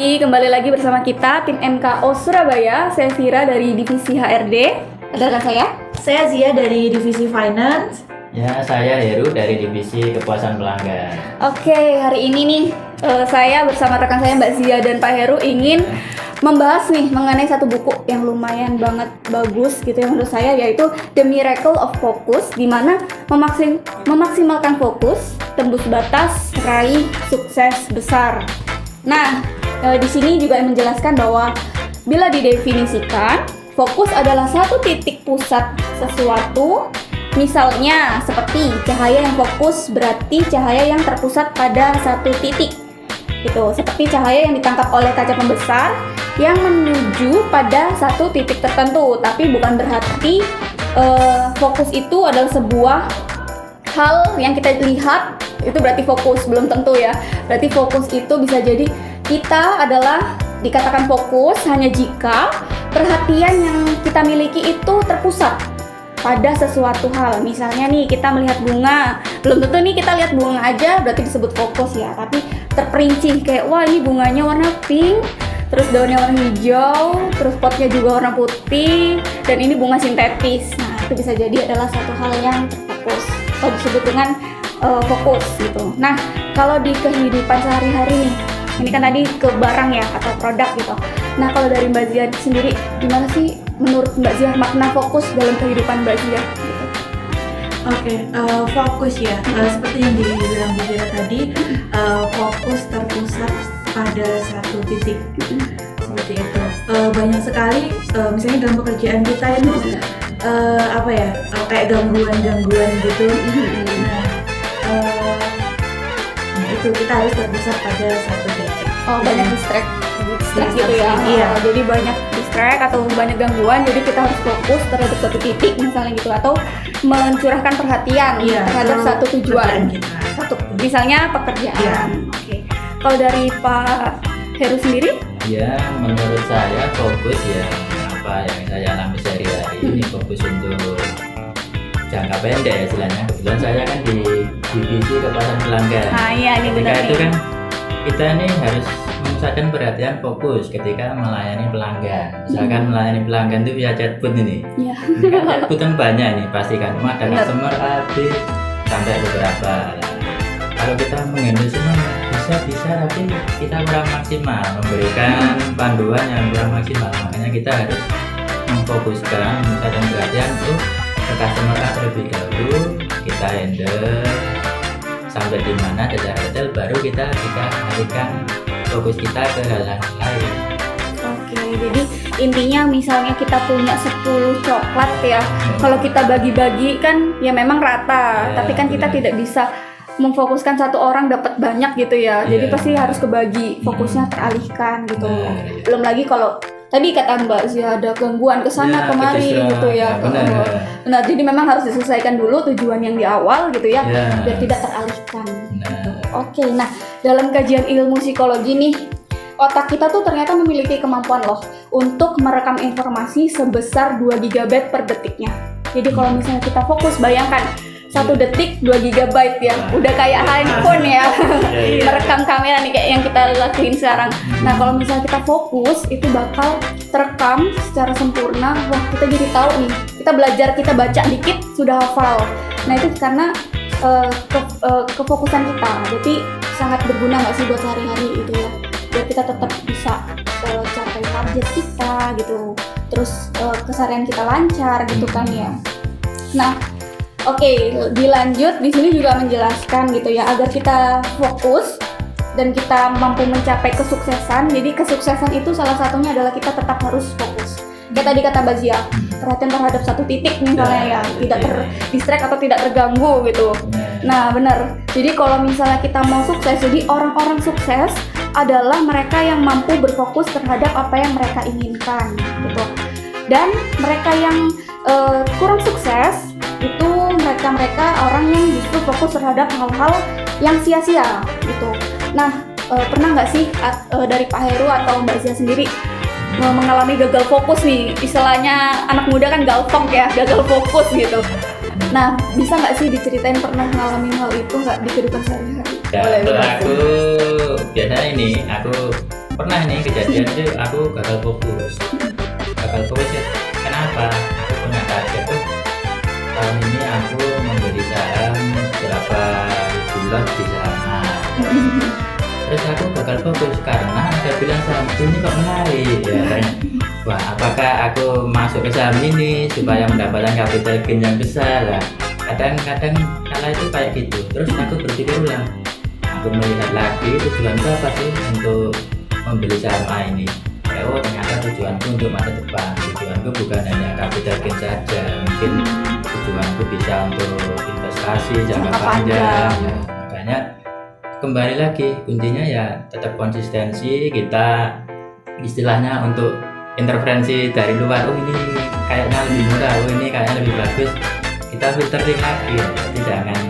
Hai, kembali lagi bersama kita tim MKO Surabaya. Saya Vira dari divisi HRD. Ada rekan Saya Zia dari divisi Finance. Ya, saya Heru dari divisi kepuasan pelanggan. Oke, hari ini nih saya bersama rekan saya Mbak Zia dan Pak Heru ingin membahas nih mengenai satu buku yang lumayan banget bagus gitu ya menurut saya, yaitu The Miracle of Focus, di mana memaksimalkan fokus, tembus batas, raih sukses besar. Nah, di sini juga menjelaskan bahwa bila didefinisikan, fokus adalah satu titik pusat sesuatu. Misalnya seperti cahaya yang fokus berarti cahaya yang terpusat pada satu titik. Itu seperti cahaya yang ditangkap oleh kaca pembesar yang menuju pada satu titik tertentu, tapi bukan berarti fokus itu adalah sebuah hal yang kita lihat itu berarti fokus, belum tentu ya. Berarti fokus itu bisa jadi kita adalah dikatakan fokus hanya jika perhatian yang kita miliki itu terpusat pada sesuatu hal. Misalnya nih kita melihat bunga, belum tentu nih kita lihat bunga aja berarti disebut fokus ya, tapi terperinci kayak wah ini bunganya warna pink, terus daunnya warna hijau, terus potnya juga warna putih, dan ini bunga sintetis. Nah itu bisa jadi adalah satu hal yang terfokus atau disebut dengan fokus gitu. Nah kalau di kehidupan sehari-hari nih, ini kan tadi ke barang ya atau produk gitu. Nah kalau dari Mbak Zia sendiri, gimana sih menurut Mbak Zia makna fokus dalam kehidupan Mbak Zia? Gitu. Oke, fokus ya. Seperti yang dibilang Bu Zia tadi, fokus terpusat pada satu titik. Seperti itu. Banyak sekali, misalnya dalam pekerjaan kita itu kayak gangguan-gangguan gitu. Itu kita harus terpusat pada satu titik. Oh, banyak distract gitu ya. Iya. Jadi banyak distract atau banyak gangguan, jadi kita harus fokus terhadap satu titik misalnya gitu, atau mencurahkan perhatian terhadap satu tujuan. Misalnya pekerjaan. Iya. Oke. Kalau dari Pak Heru sendiri? Ya, menurut saya fokus ya apa yang saya alami sehari-hari ini fokus untuk jangka pendek ya istilahnya. Kebetulan saya kan di divisi kepuasan pelanggan. Nah iya, ini benar Ketika itu nih. kan kita nih harus memusatkan perhatian fokus ketika melayani pelanggan. Misalkan melayani pelanggan itu via chatbot ini. Iya. Ini kan chatbot kan banyak nih pasti kan. Cuma ada Benar. customer A, B sampai beberapa. Kalau kita menghandle semua bisa tapi kita kurang maksimal, memberikan panduan yang kurang maksimal. Makanya kita harus memfokuskan, memusatkan perhatian untuk ke customer A terlebih dahulu, kita handle sampai di mana detail-detail, baru kita bisa alihkan fokus kita ke hal-hal lain. Oke, jadi intinya misalnya kita punya 10 coklat ya, kalau kita bagi-bagi kan ya memang rata, tapi kan kita tidak bisa memfokuskan satu orang dapat banyak gitu ya. Jadi pasti harus kebagi, fokusnya teralihkan gitu. Belum lagi kalau tadi kata Mbak Zia ada gangguan kesana kemari gitu ya. Benar, jadi memang harus diselesaikan dulu tujuan yang di awal gitu ya, biar tidak teralihkan. Gitu. Oke, nah dalam kajian ilmu psikologi nih, otak kita tuh ternyata memiliki kemampuan loh untuk merekam informasi sebesar 2 GB per detiknya. Jadi kalau misalnya kita fokus, bayangkan 1 detik 2 GB ya, udah kayak handphone ya. Merekam kamera nih kayak yang kita lakuin sekarang. Nah kalau misalnya kita fokus, itu bakal terekam secara sempurna. Wah kita jadi tahu nih, kita belajar, kita baca dikit sudah hafal. Nah itu karena kefokusan kita. Jadi sangat berguna nggak sih buat sehari-hari itu ya, biar kita tetap bisa capai target kita gitu. Terus keseharian kita lancar gitu kan ya. Nah oke, dilanjut di sini juga menjelaskan gitu ya, agar kita fokus dan kita mampu mencapai kesuksesan. Jadi kesuksesan itu salah satunya adalah kita tetap harus fokus. Kayak tadi kata Mbak Zia, perhatian terhadap satu titik misalnya ya, tidak terdistract atau tidak terganggu gitu. Nah benar. Jadi kalau misalnya kita mau sukses, jadi orang-orang sukses adalah mereka yang mampu berfokus terhadap apa yang mereka inginkan gitu. Dan mereka yang kurang sukses itu mereka orang yang justru fokus terhadap hal-hal yang sia-sia gitu. Nah pernah nggak sih dari Pak Heru atau Mbak Zia sendiri mengalami gagal fokus nih, istilahnya anak muda kan galfong ya, gagal fokus gitu. Nah bisa nggak sih diceritain pernah ngalamin hal itu nggak di kehidupan sehari-hari? Ya, kalau aku biasanya ini aku pernah nih kejadian itu aku gagal fokus ya. Kenapa? Aku punya target tuh tahun ini aku membeli saham berapa bulan di saham A. Terus aku gagal fokus karena ada bilang saham ini kok menarik ya. Wah, apakah aku masuk ke saham ini supaya mendapatkan capital gain yang besar lah. Kadang-kadang kala itu kayak gitu. Terus aku berpikir ulang, aku melihat lagi tujuanku apa sih untuk membeli saham A ini. Ya, oh ternyata tujuanku untuk masa depan. Tujuanku bukan hanya capital gain saja, mungkin tujuanku bisa untuk investasi jangka panjang. Ya, makanya kembali lagi kuncinya ya tetap konsistensi. Kita istilahnya untuk intervensi dari luar, oh ini kayaknya lebih murah, oh ini kayaknya lebih bagus, kita filtering lagi. Jadi jangan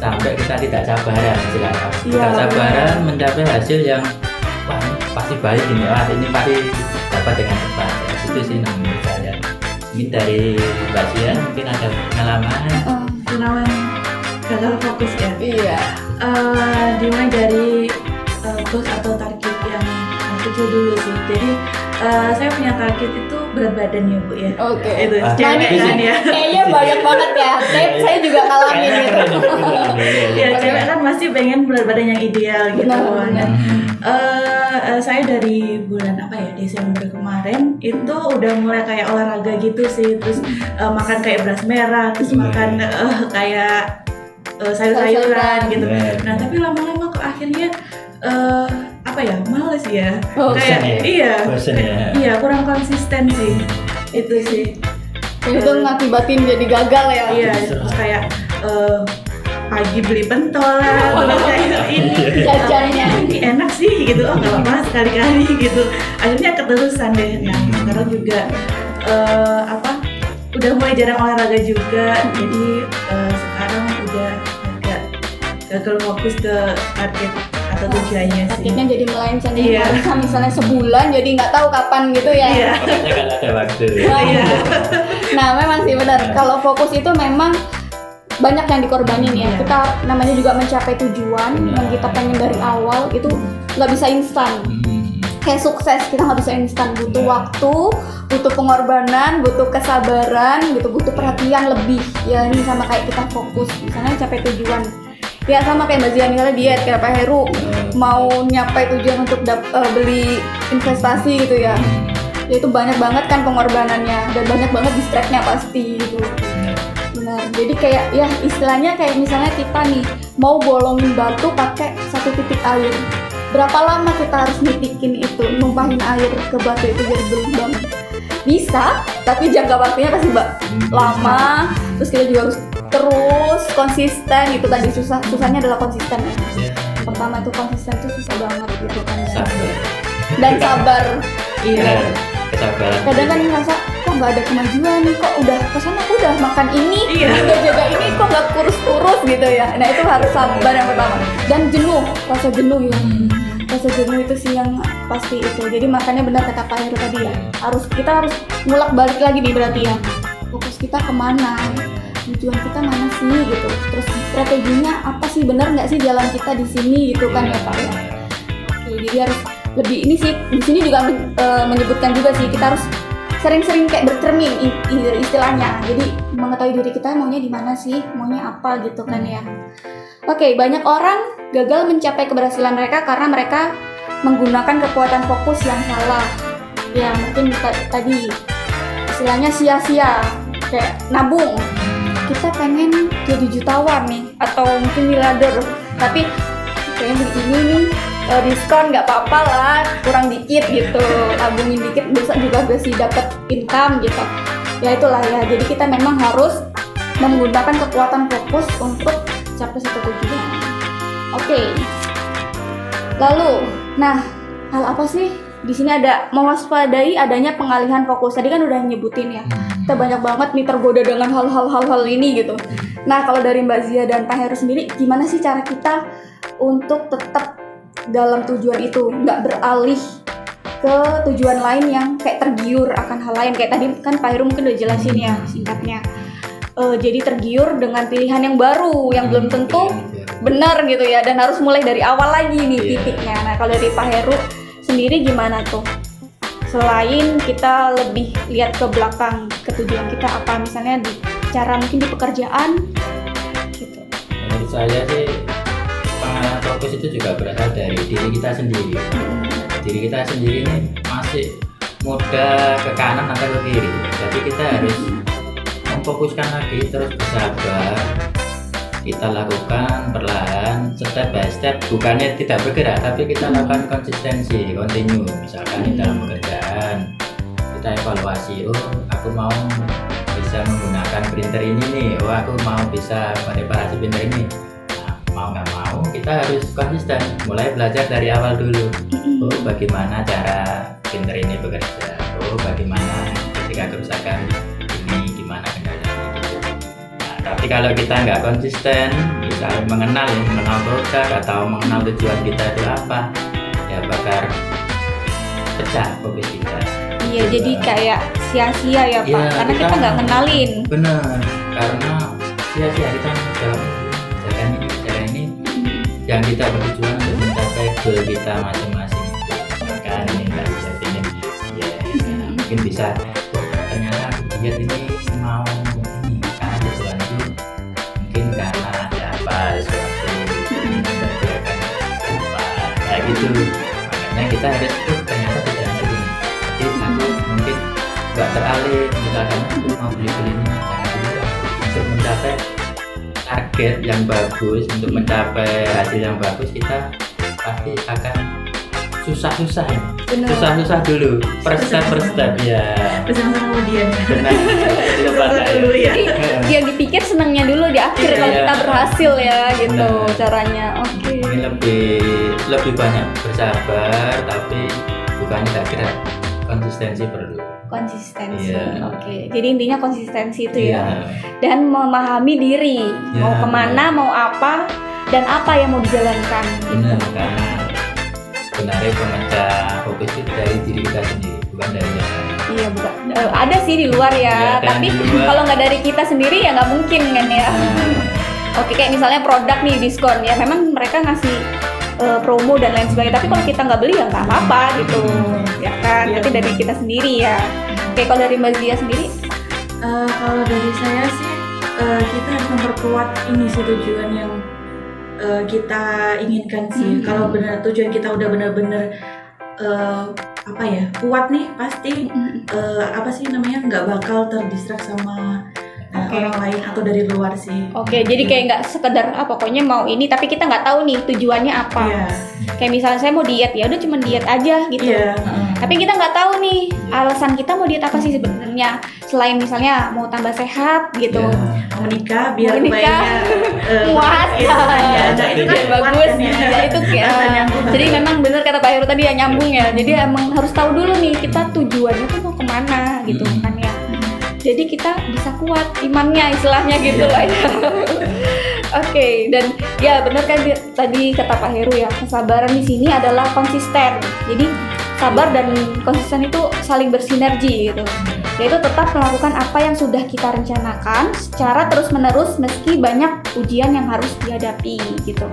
sampai kita tidak sabaran istilahnya. Tidak sabaran mencapai hasil yang wah ini pasti baik ini, wah ini pasti dapat dengan cepat. Ya, itu sih menurut saya. Mungkin dari Mbak Zia mungkin ada pengalaman gagal fokus ya. Iya. Dimulai dari goals atau target yang kecil dulu sih. Jadi saya punya target itu berat badan ya Bu ya. Oke. Itu Nah, cewek ini kan ya. kayaknya banyak banget ya. Saya juga ngalamin gitu. Ya cewek kan masih pengen berat badan yang ideal gitu. Benar. Dan saya dari bulan Desember kemarin itu udah mulai kayak olahraga gitu sih. Terus makan kayak beras merah, terus makan kayak sayur-sayuran gitu. Nah tapi lama-lama kok akhirnya males ya. Kayak iya kurang konsisten sih. Itu sih. Itu ngakibatin jadi gagal ya. Iya, terus kayak pagi beli pentol lah, terus kayak ini Jajannya. ini enak sih gitu. Oh nggak apa-apa sekali-kali gitu. Akhirnya keterusan deh. Nah sekarang juga udah mulai jarang olahraga juga. Jadi sekarang udah agak gagal fokus ke target atau tujuannya sih. Targetnya jadi melenceng. Iya. Harusnya misalnya sebulan jadi nggak tahu kapan gitu ya. Iya. Makanya kan ada waktu. Iya. Nah memang sih benar. Kalau fokus itu memang banyak yang dikorbanin ya. Iya. Kita namanya juga mencapai tujuan yang kita pengen dari awal itu nggak bisa instan. Kayak sukses kita nggak bisa instan, butuh waktu, butuh pengorbanan, butuh kesabaran, gitu, butuh perhatian lebih. Ya ini sama kayak kita fokus, misalnya capai tujuan. Ya sama kayak Mbak Zia misalnya diet, kayak Pak Heru mau nyapai tujuan untuk beli investasi gitu ya. Ya itu banyak banget kan pengorbanannya dan banyak banget distract-nya pasti gitu. Benar. Jadi kayak ya istilahnya kayak misalnya kita nih mau bolongin batu pakai satu titik air. Berapa lama kita harus nitikin itu, numpahin air ke batu itu jadi berlubang? Bisa, tapi jangka waktunya pasti lama. Terus kita juga harus terus konsisten. Itu tadi susahnya adalah konsisten ya. Pertama itu konsisten itu susah banget gitu kan. Dan sabar. Iya. Kesabaran. Kadang kan ngerasa kok nggak ada kemajuan nih, kok udah kesana aku udah makan ini, udah jaga ini kok nggak kurus gitu ya. Nah itu harus sabar yang pertama. Dan jenuh, rasa jenuh ya. Rasa jenuh itu sih yang pasti itu. Jadi makanya benar kata Pak Heru tadi ya. Kita harus ngulak balik lagi nih berarti ya. Fokus kita kemana? Tujuan kita mana sih gitu. Terus strateginya apa sih, benar nggak sih jalan kita di sini gitu kan ya Pak ya. Oke, jadi harus lebih ini sih di sini juga menyebutkan juga sih kita harus sering-sering kayak bercermin istilahnya. Jadi mengetahui diri kita maunya di mana sih, maunya apa gitu kan ya. Oke, banyak orang gagal mencapai keberhasilan mereka karena mereka menggunakan kekuatan fokus yang salah. Ya mungkin tadi istilahnya sia-sia, kayak nabung. Kita pengen jadi jutawan nih, atau mungkin miliarder, tapi kayaknya begini nih diskon nggak apa-apa lah, kurang dikit gitu, tabungin dikit bisa juga sih dapat income gitu. Ya itulah ya. Jadi kita memang harus menggunakan kekuatan fokus untuk capai satu tujuan. Oke. Lalu, nah hal apa sih? Di sini ada mewaspadai adanya pengalihan fokus. Tadi kan udah nyebutin ya. Kita banyak banget nih tergoda dengan hal-hal ini gitu. Nah kalau dari Mbak Zia dan Pak Heru sendiri, gimana sih cara kita untuk tetap dalam tujuan itu, nggak beralih ke tujuan lain yang kayak tergiur akan hal lain? Kayak tadi kan Pak Heru mungkin udah jelasin ya singkatnya. Jadi tergiur dengan pilihan yang baru yang belum tentu benar gitu ya, dan harus mulai dari awal lagi nih titiknya. Nah kalau dari Pak Heru sendiri gimana tuh? Selain kita lebih lihat ke belakang, ke tujuan kita apa, misalnya di cara mungkin di pekerjaan gitu. Menurut saya sih pengalaman fokus itu juga berasal dari diri kita sendiri. Diri kita sendiri ini masih muda ke kanan atau ke kiri, jadi kita harus memfokuskan lagi, terus bersabar, kita lakukan perlahan, step by step, bukannya tidak bergerak, tapi kita lakukan konsistensi, continue. Misalkan di dalam pekerjaan kita evaluasi, oh aku mau bisa menggunakan printer ini nih, oh aku mau bisa mereparasi printer ini. Nah, mau nggak mau kita harus konsisten, mulai belajar dari awal dulu. Oh bagaimana cara printer ini bekerja, oh bagaimana ketika kerusakan ini, gimana kendalanya gitu. Nah, tapi kalau kita nggak konsisten, misalnya mengenal produk atau mengenal tujuan kita itu apa, ya bakal pecah fokus kita. Iya, jadi kayak sia-sia ya Pak, Iya, karena kita nggak kenalin. Benar, karena sia-sia kita menjalankan cara ini yang kita bertujuan untuk mencapai goal kita masing-masing. Misalkan ini nggak bisa ini, ya mungkin bisa. Oh, ternyata diet ini mau ini karena tujuan itu mungkin karena ada apa sesuatu membahagiakan apa kayak gitu. Makanya kita harus ternyata tidak begini. Jadi aku mungkin nggak teralih, misalkan aku mau beli ini jangan dulu untuk mencapai target yang bagus, untuk mencapai hasil yang bagus kita pasti akan susah-susah ya. Bener. Susah-susah dulu per step ya. Bersama kemudian. Benar. Dulu ya. Jadi yang dipikir senangnya dulu di akhir Iya, kalau iya. kita berhasil ya gitu Benar. caranya. Oke. Mungkin lebih banyak bersabar, tapi bukannya tidak kira konsistensi perlu. Konsistensi. Iya. Oke. Jadi intinya konsistensi itu Iya. ya. Dan memahami diri, mau Ya, kemana, mau apa, dan apa yang mau dijalankan. Benar, karena sebenarnya pemecah fokus itu dari diri kita sendiri, bukan dari yang lain. Iya bukan. Ada sih di luar ya, Iya, kan, tapi di luar. kalau nggak dari kita sendiri ya nggak mungkin kan ya. Oke, kayak misalnya produk nih diskon ya, memang mereka ngasih promo dan lain sebagainya. Tapi kalau kita nggak beli ya nggak apa-apa gitu, ya kan. Iya. Tapi dari kita sendiri ya. Oke, kalau dari Mbak Zia sendiri, Kalau dari saya sih kita harus memperkuat ini sih tujuan yang kita inginkan sih. Kalau benar tujuan kita udah benar-benar apa ya kuat nih, pasti apa sih namanya nggak bakal terdistrak sama Oke. orang lain atau dari luar sih. oke, jadi kayak nggak sekedar pokoknya mau ini, tapi kita nggak tahu nih tujuannya apa. Iya. Kayak misalnya saya mau diet, ya udah cuma diet aja gitu. Iya. Tapi kita nggak tahu nih alasan kita mau diet apa sih sebenarnya, selain misalnya mau tambah sehat gitu. Iya. Mau menikah biar Mau nikah. bayinya Muat. iya, nah, itu kan Ya, kuat bagus kan ya. ya itu Rasa nyambung. jadi memang benar kata Pak Heru tadi ya, nyambung ya. Jadi emang harus tahu dulu nih kita tujuannya tuh mau kemana gitu kan ya. Jadi kita bisa kuat imannya istilahnya gitu lah ya. Oke, dan ya benar kan tadi kata Pak Heru ya, kesabaran di sini adalah konsisten. Jadi sabar dan konsisten itu saling bersinergi gitu. Yaitu tetap melakukan apa yang sudah kita rencanakan secara terus-menerus meski banyak ujian yang harus dihadapi gitu.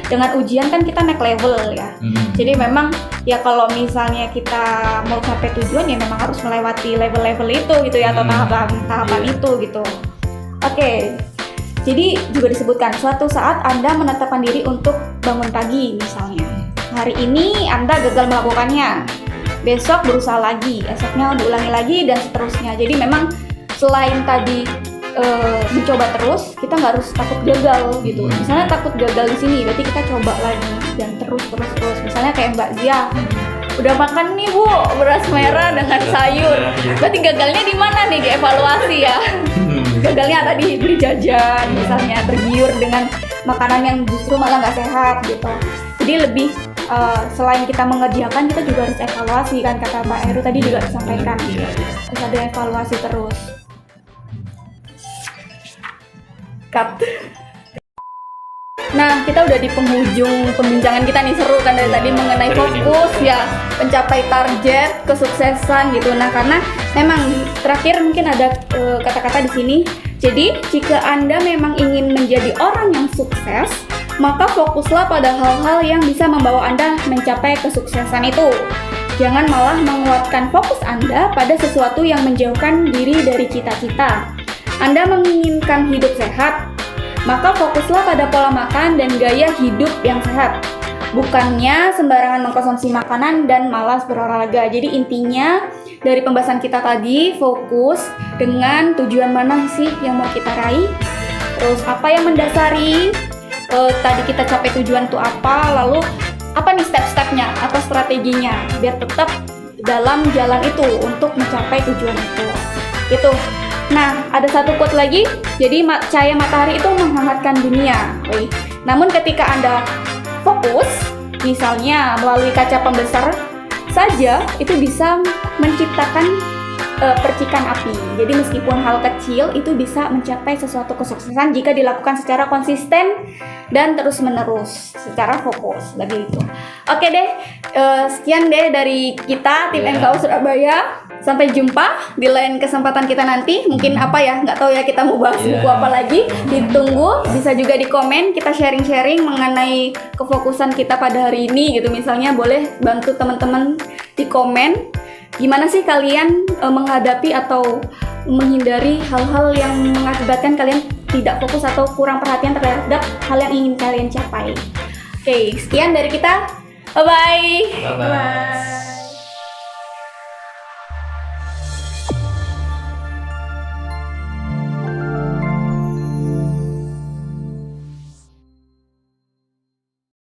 Dengan ujian kan kita naik level ya. Jadi memang ya kalau misalnya kita mau capai tujuan ya memang harus melewati level-level itu gitu ya, atau tahapan-tahapan Iya. itu gitu. Oke. Jadi juga disebutkan suatu saat Anda menetapkan diri untuk bangun pagi misalnya. Hari ini Anda gagal melakukannya. Besok berusaha lagi, esoknya diulangi lagi dan seterusnya. Jadi memang selain tadi mencoba terus, kita nggak harus takut gagal gitu. Misalnya takut gagal di sini, berarti kita coba lagi dan terus. Misalnya kayak Mbak Zia, udah makan nih Bu beras merah dengan sayur. Berarti gagalnya di mana nih, dievaluasi ya. Gagalnya tadi beli jajan, misalnya tergiur dengan makanan yang justru malah nggak sehat gitu. Jadi lebih selain kita mengerjakan, kita juga harus evaluasi kan, kata Pak Heru tadi juga disampaikan. Iya. Harus ada evaluasi terus. Cut. Nah, kita udah di penghujung pembincangan kita nih, seru kan dari tadi mengenai seru nih. fokus ya, mencapai target, kesuksesan gitu. Nah, karena memang terakhir mungkin ada kata-kata di sini. Jadi, jika Anda memang ingin menjadi orang yang sukses, maka fokuslah pada hal-hal yang bisa membawa Anda mencapai kesuksesan itu. Jangan malah menguatkan fokus Anda pada sesuatu yang menjauhkan diri dari cita-cita. Anda menginginkan hidup sehat, maka fokuslah pada pola makan dan gaya hidup yang sehat. Bukannya sembarangan mengkonsumsi makanan dan malas berolahraga. Jadi intinya dari pembahasan kita tadi, fokus dengan tujuan mana sih yang mau kita raih, terus apa yang mendasari tadi kita capai tujuan itu apa, lalu apa nih step-stepnya atau strateginya biar tetap dalam jalan itu untuk mencapai tujuan itu. Itu. Nah, ada satu quote lagi. Jadi cahaya matahari itu menghangatkan dunia. Namun ketika Anda fokus, misalnya melalui kaca pembesar saja, itu bisa menciptakan percikan api. Jadi meskipun hal kecil itu bisa mencapai sesuatu kesuksesan jika dilakukan secara konsisten dan terus menerus secara fokus begitu. Oke deh, sekian deh dari kita tim MKU Surabaya. Sampai jumpa di lain kesempatan kita nanti. Mungkin apa ya, nggak tahu ya kita mau bahas buku apa lagi. Ditunggu, bisa juga di komen, kita sharing-sharing mengenai kefokusan kita pada hari ini gitu. Misalnya boleh bantu teman-teman di komen gimana sih kalian menghadapi atau menghindari hal-hal yang mengakibatkan kalian tidak fokus atau kurang perhatian terhadap hal yang ingin kalian capai. Oke, sekian dari kita. Bye-bye. Bye-bye.